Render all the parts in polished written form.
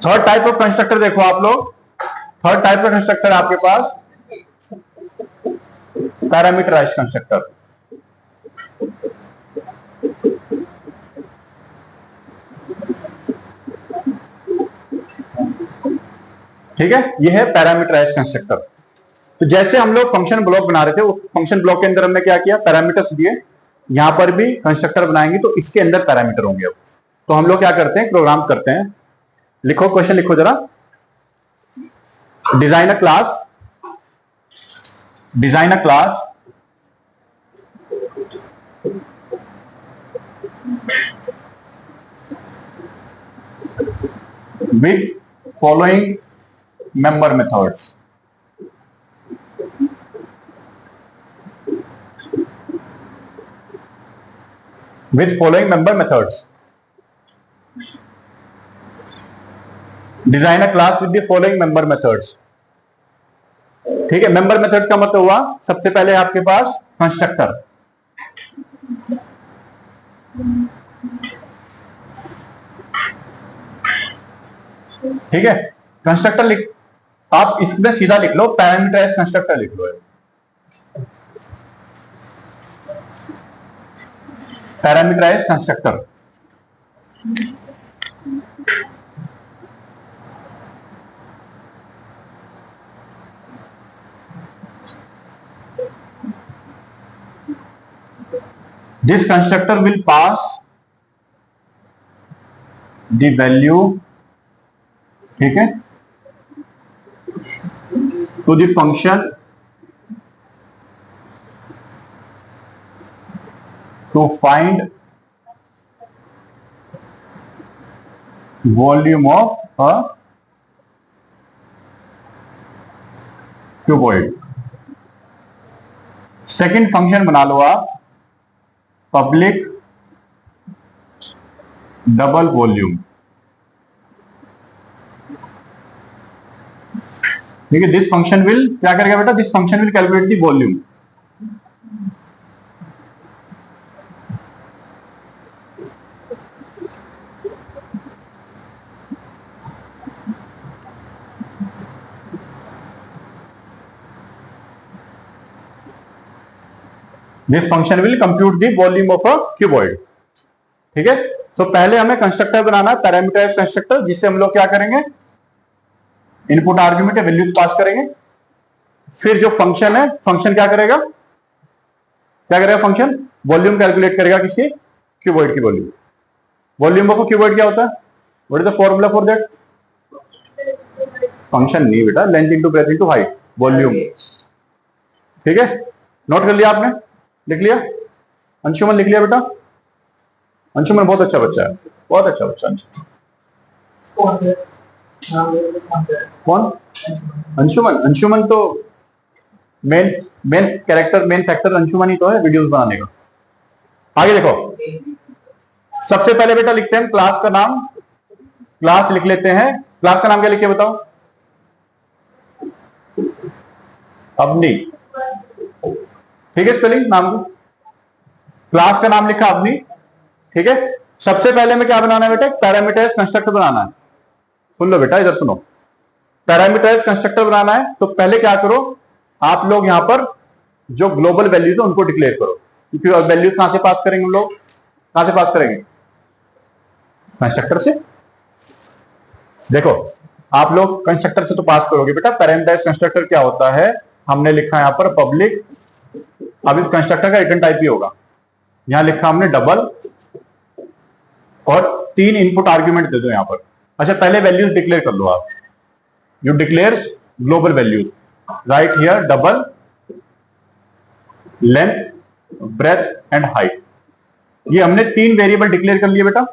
Third type of constructor देखो आप लोग, थर्ड टाइप का कंस्ट्रक्टर आपके पास पैरामीटराइज्ड कंस्ट्रक्टर। ठीक है, यह है पैरामीटराइज्ड कंस्ट्रक्टर। तो जैसे हम लोग फंक्शन ब्लॉक बना रहे थे, उस फंक्शन ब्लॉक के अंदर हमने क्या किया, पैरामीटर्स दिए। यहां पर भी कंस्ट्रक्टर बनाएंगे तो इसके अंदर पैरामीटर होंगे। अब तो हम लोग क्या करते हैं, प्रोग्राम करते हैं। लिखो, क्वेश्चन लिखो जरा। Design a class, design a class with following member methods. With following member methods. Design a class with the following member methods. ठीक है, मेंबर मेथड्स का मतलब हुआ सबसे पहले आपके पास कंस्ट्रक्टर। ठीक है, कंस्ट्रक्टर लिख, आप इसमें सीधा लिख लो पैरामीटराइज्ड कंस्ट्रक्टर लिख लो। Parameterized constructor. This constructor will pass the value, ठीक है, to the function to find volume of a cuboid। Second function बना लो आप, पब्लिक डबल वॉल्यूम। ठीक है, दिस फंक्शन विल क्या करेगा बेटा, this function will calculate the volume. This function will compute the volume of a cuboid. ठीक है, तो पहले हमें कंस्ट्रक्टर बनाना है, पैरामीटराइज्ड कंस्ट्रक्टर, जिससे हम लोग क्या करेंगे, इनपुट आर्ग्यूमेंट वैल्यूज पास करेंगे। फिर जो फंक्शन है, फंक्शन क्या करेगा, क्या करेगा फंक्शन, वॉल्यूम कैलकुलेट करेगा किसकी, क्यूबॉइड की वॉल्यूम। वॉल्यूम ऑफ क्यूबॉइड क्या होता है, what is the formula for that, function नहीं बेटा, length into breadth into height, volume. ठीक है, नोट कर लिया आपने, लिख लिया, अंशुमन लिख लिया बेटा, अंशुमन बहुत अच्छा बच्चा है, बहुत अच्छा बच्चा। कौन, अंशुमन, अंशुमन तो main character, main factor Anshuman ही तो है वीडियोस बनाने का। आगे देखो, सबसे पहले बेटा लिखते हैं क्लास का नाम, क्लास लिख लेते हैं। क्लास का नाम क्या लिखे बताओ, अवनी। ठीक है, स्पेलिंग नाम की, क्लास का नाम लिखा अवनी। ठीक है, सबसे पहले में क्या बनाना है बेटा, पैरामीटराइज्ड कंस्ट्रक्टर बनाना है। सुन लो बेटा, इधर सुनो, पैरामीटराइज्ड कंस्ट्रक्टर बनाना है तो पहले क्या करो, आप लोग यहां पर जो ग्लोबल वैल्यूज है उनको डिक्लेयर करो। क्योंकि वैल्यूज कहां से पास करेंगे हम लोग, कहां से पास करेंगे, कंस्ट्रक्टर से। देखो, आप लोग कंस्ट्रक्टर से तो पास करोगे बेटा, पैरामीटराइज्ड कंस्ट्रक्टर क्या होता है, हमने लिखा यहां पर पब्लिक, अब इस कंस्ट्रक्टर का रिटर्न टाइप ही होगा, यहां लिखा हमने डबल, और 3 इनपुट आर्ग्यूमेंट दे दो यहां पर। अच्छा, पहले वैल्यूज डिक्लेयर कर लो आप, you declare global values, right here double, length, breadth and height. ये हमने 3 वेरिएबल डिक्लेयर कर लिए बेटा।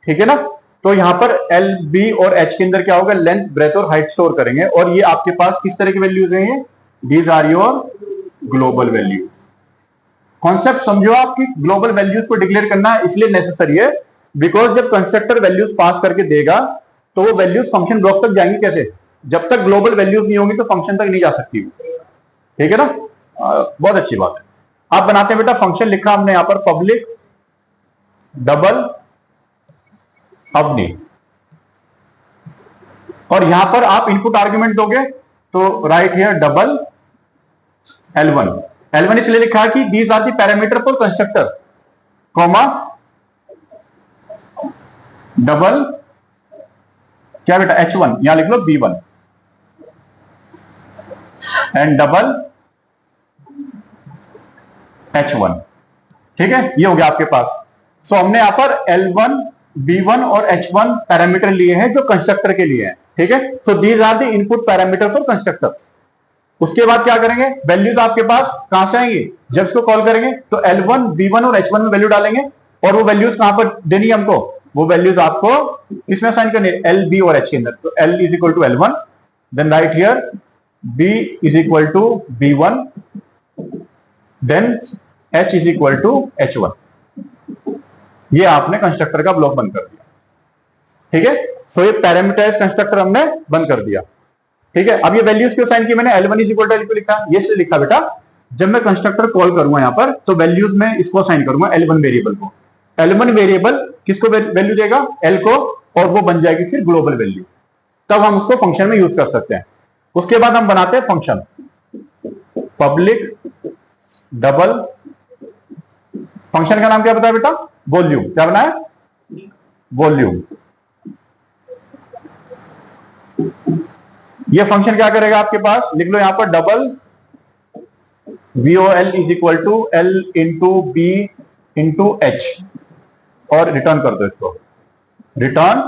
ठीक है ना, तो यहां पर एल, बी और एच के अंदर क्या होगा, लेंथ, ब्रेथ और हाइट स्टोर करेंगे। और ये आपके पास किस तरह की वैल्यूज हैं, ये these are your global values. Concept समझो, आपकी ग्लोबल वैल्यूज को डिक्लेयर करना इसलिए नेसेसरी है बिकॉज जब कंस्ट्रक्टर वैल्यूज पास करके देगा तो वो वैल्यूज फंक्शन ब्लॉक तक जाएंगी कैसे, जब तक ग्लोबल वैल्यूज नहीं होंगी तो फंक्शन तक नहीं जा सकती। ठीक है ना, बहुत अच्छी बात है। आप बनाते हैं बेटा, फंक्शन लिखा हमने यहां पर पब्लिक डबल अब नहीं। और यहां पर आप इनपुट आर्ग्यूमेंट दोगे तो right here double L1। L1 इसलिए लिखा है कि these are the parameter for constructor, comma double क्या बेटा H1, यहां लिख लो B1 एंड डबल H1। ठीक है, ये हो गया आपके पास। सो हमने यहां पर L1, B1 और H1 पैरामीटर लिए हैं जो कंस्ट्रक्टर के लिए हैं। ठीक है, so these are the input parameter for constructor. उसके बाद क्या करेंगे, वैल्यूज आपके पास कहां से आएंगी, जब इसको कॉल करेंगे तो L1, B1 और H1 में वैल्यू डालेंगे और वो वैल्यूज कहां पर देनी है हमको, वो वैल्यूज आपको इसमें असाइन करनी है L, B और H के अंदर। तो L is equal to L1, then right here B is equal to B1, then H is equal to H1। ये आपने कंस्ट्रक्टर का ब्लॉक बंद कर दिया। ठीक है, सो ये पैरामीटराइज्ड कंस्ट्रक्टर हमने बंद कर दिया। ठीक है, अब ये वैल्यूज क्यों साइन की मैंने, L1 is equal to L2 लिखा, ये इसलिए लिखा बेटा जब मैं कंस्ट्रक्टर कॉल करूंगा यहां पर तो वैल्यूज में इसको साइन करूंगा L1 वेरिएबल को। L1 वेरिएबल किसको वैल्यू देगा, L को, और वो बन जाएगी फिर ग्लोबल वैल्यू, तब हम उसको फंक्शन में यूज कर सकते हैं। उसके बाद हम बनाते हैं फंक्शन पब्लिक डबल, फंक्शन का नाम क्या बताया बेटा, वॉल्यूम। क्या बनाया, वॉल्यूम। ये फंक्शन क्या करेगा आपके पास, लिख लो यहां पर double VOL is equal to L into B into H और रिटर्न कर दो इसको, रिटर्न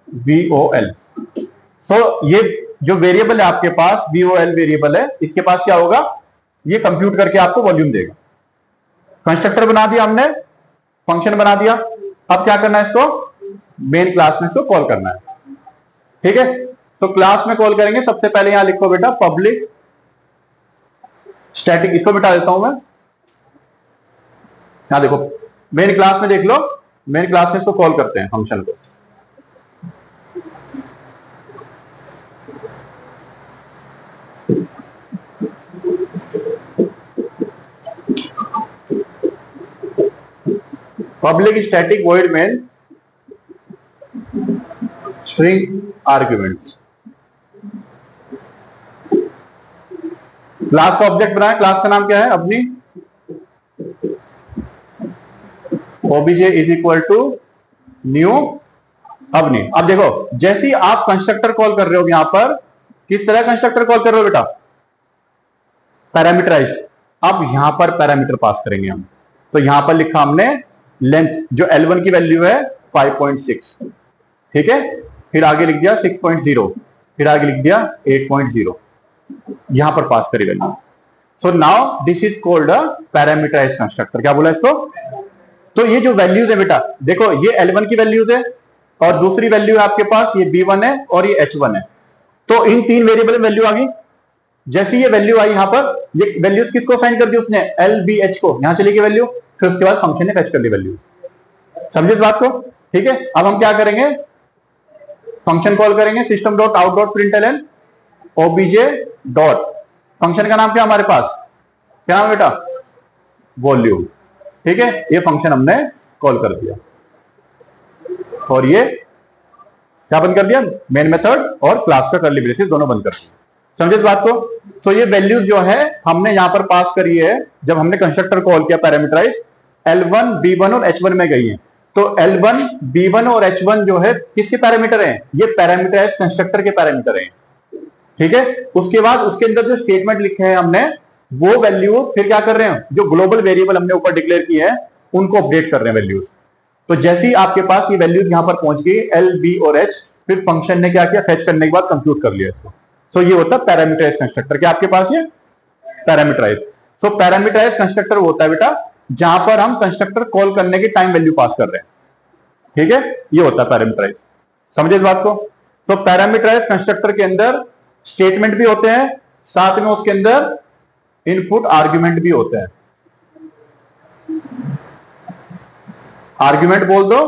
VOL। सो ये जो वेरिएबल है आपके पास VOL वेरिएबल है, इसके पास क्या होगा, ये कंप्यूट करके आपको वॉल्यूम देगा। कंस्ट्रक्टर बना दिया हमने, फंक्शन बना दिया, अब क्या करना है, इसको मेन क्लास में इसको कॉल करना है। ठीक है, तो क्लास में कॉल करेंगे, सबसे पहले यहां लिखो बेटा पब्लिक स्टैटिक, इसको बिठा देता हूं मैं। यहां देखो मेन क्लास में, देख लो मेन क्लास में इसको कॉल करते हैं फंक्शन को। Public static void main string arguments. Class का ऑब्जेक्ट बनाया, क्लास का नाम क्या है, अपनी obj is equal to new अपनी। अब देखो जैसे ही आप कंस्ट्रक्टर कॉल कर रहे हो, यहां पर किस तरह कंस्ट्रक्टर कॉल कर रहे हो बेटा, पैरामीटराइज्ड। अब यहां पर पैरामीटर पास करेंगे हम, तो यहां पर लिखा हमने लेंथ, जो L1 की वैल्यू है 5.6। ठीक है, फिर आगे लिख दिया 6.0, फिर आगे लिख दिया 8.0, यहां पर पास करी value. So now this is called a parameterized constructor. क्या बोला इसको, तो ये जो वैल्यूज है बेटा, देखो ये L1 की वैल्यूज है और दूसरी वैल्यू है आपके पास ये B1 है और ये H1 है। तो इन तीन वेरिएबल में वैल्यू आ गई। जैसी ये वैल्यू आई यहां पर, ये वैल्यूज किसको साइन कर दी उसने, L, B, H को, यहां चली गई वैल्यू, फिर उसके बाद फंक्शन ने फेच कर दी वैल्यूज। समझे इस बात को। ठीक है, अब हम क्या करेंगे, फंक्शन कॉल करेंगे system dot out dot println obj dot, function का नाम क्या हमारे पास, क्या नाम बेटा, वॉल्यूम। ठीक है, ये फंक्शन हमने कॉल कर दिया और ये क्या बंद कर दिया, मेन मेथड और क्लास का कर्ली ब्रेसेस दोनों बंद कर दिया। समझे इस बात को। सो ये वैल्यूज जो है हमने यहां पर पास करी है जब हमने कंस्ट्रक्टर कॉल किया पैरामीटराइज, L1, B1 और H1 में गई है। तो L1, B1 और H1 जो है किसके पैरामीटर हैं, ये पैरामीटराइज कंस्ट्रक्टर के पैरामीटर हैं। ठीक है, उसके बाद उसके अंदर जो स्टेटमेंट लिखे हैं हमने, वो वैल्यू फिर क्या कर रहे हैं, जो ग्लोबल वेरिएबल हमने ऊपर डिक्लेयर किए हैं उनको अपडेट कर रहे हैं वैल्यूज। तो जैसे ही आपके पास ये वैल्यूज यहां पर पहुंच गई L, B और H, फिर फंक्शन ने क्या किया, फेच करने के बाद कंप्यूट कर लिया इसको। सो ये होता है पैरामीटराइज कंस्ट्रक्टर। क्या आपके पास ये पैरामीटराइज। सो पैरामीटराइज कंस्ट्रक्टर होता है बेटा जहां पर हम कंस्ट्रक्टर कॉल करने की टाइम वैल्यू पास कर रहे हैं। ठीक है, ये होता है पैरामीटराइज। समझे इस बात को। सो पैरामीटराइज कंस्ट्रक्टर के अंदर स्टेटमेंट भी होते हैं, साथ में उसके अंदर इनपुट आर्ग्यूमेंट भी होते हैं। आर्ग्यूमेंट बोल दो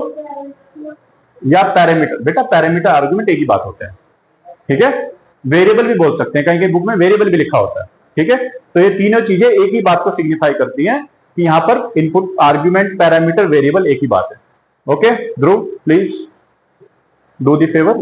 या पैरामीटर, बेटा पैरामीटर आर्ग्यूमेंट एक ही बात होता है। ठीक है, वेरिएबल भी बोल सकते हैं, कहीं कहीं बुक में वेरिएबल भी लिखा होता है। ठीक है, तो ये तीनों चीजें एक ही बात को सिग्निफाई करती हैं कि यहां पर इनपुट आर्ग्यूमेंट पैरामीटर वेरिएबल एक ही बात है। Okay Dhruv please. Do the favour.